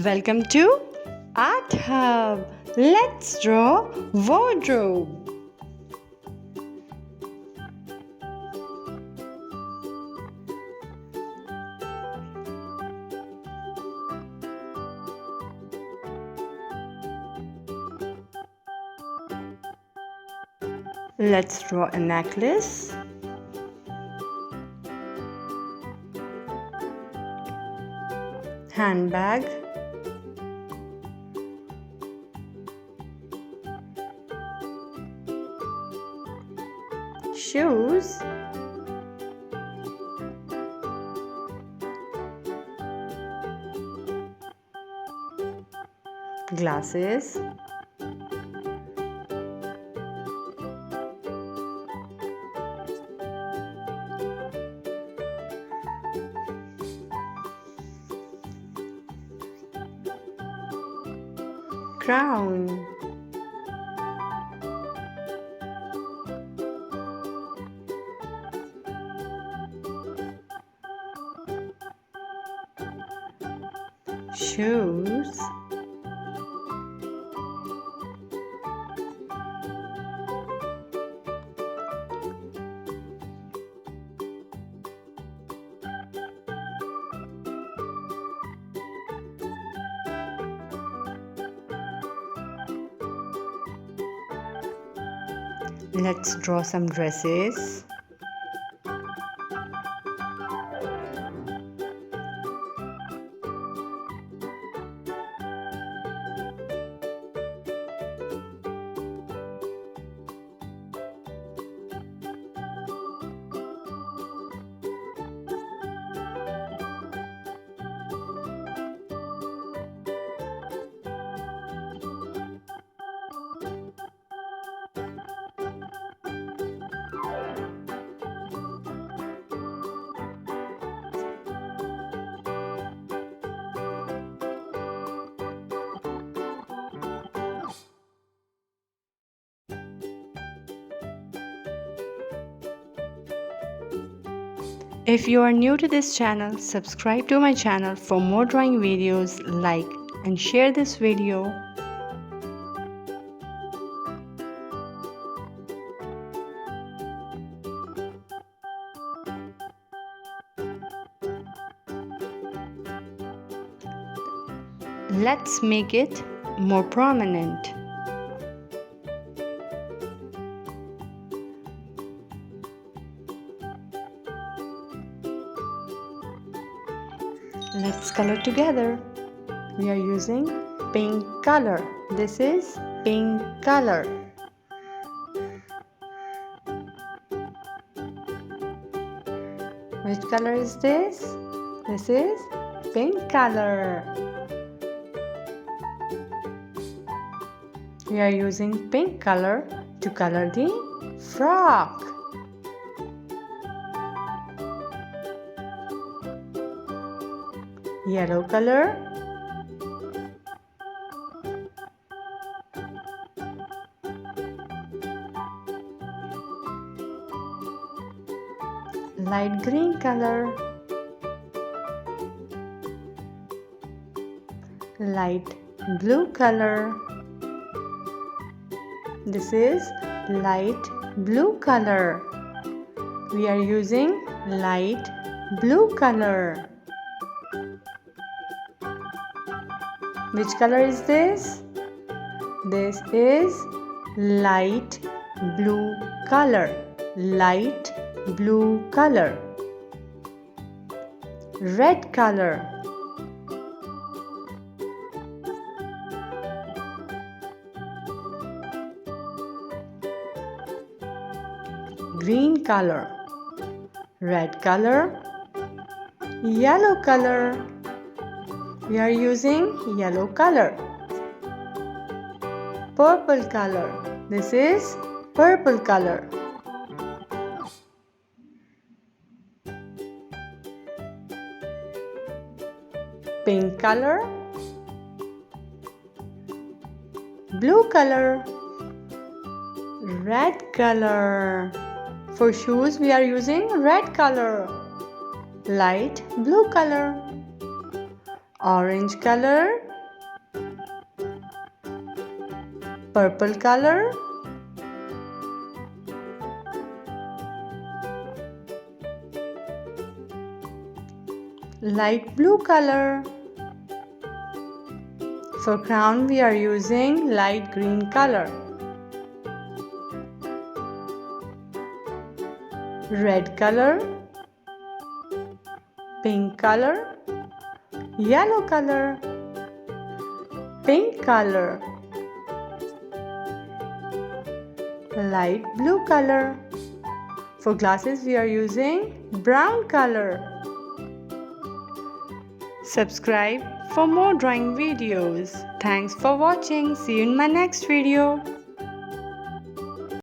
Welcome to Art Hub. Let's draw wardrobe. Let's draw a necklace. Handbag. Shoes. Glasses. Crown. Shoes. Let's draw some dresses. If you are new to this channel, subscribe to my channel for more drawing videos. Like and share this video. Let's make it more prominent. Let's color together. We are using pink color. This is pink color. Which color is this? This is pink color. We are using pink color to color the frock. Yellow color. Light green color. Light blue color. This is light blue color. We are using light blue color. Which color is this? This is light blue color. Light blue color. Red color. Green color. Red color. Yellow color. We are using yellow color. Purple color. This is purple color. Pink color. Blue color. Red color. For shoes we are using red color. Light blue color. Orange color, purple color, light blue color. For crown we are using light green color, red color, pink color, yellow color, pink color, light blue color. For glasses we are using brown color. Subscribe for more drawing videos. Thanks for watching. See you in my next video.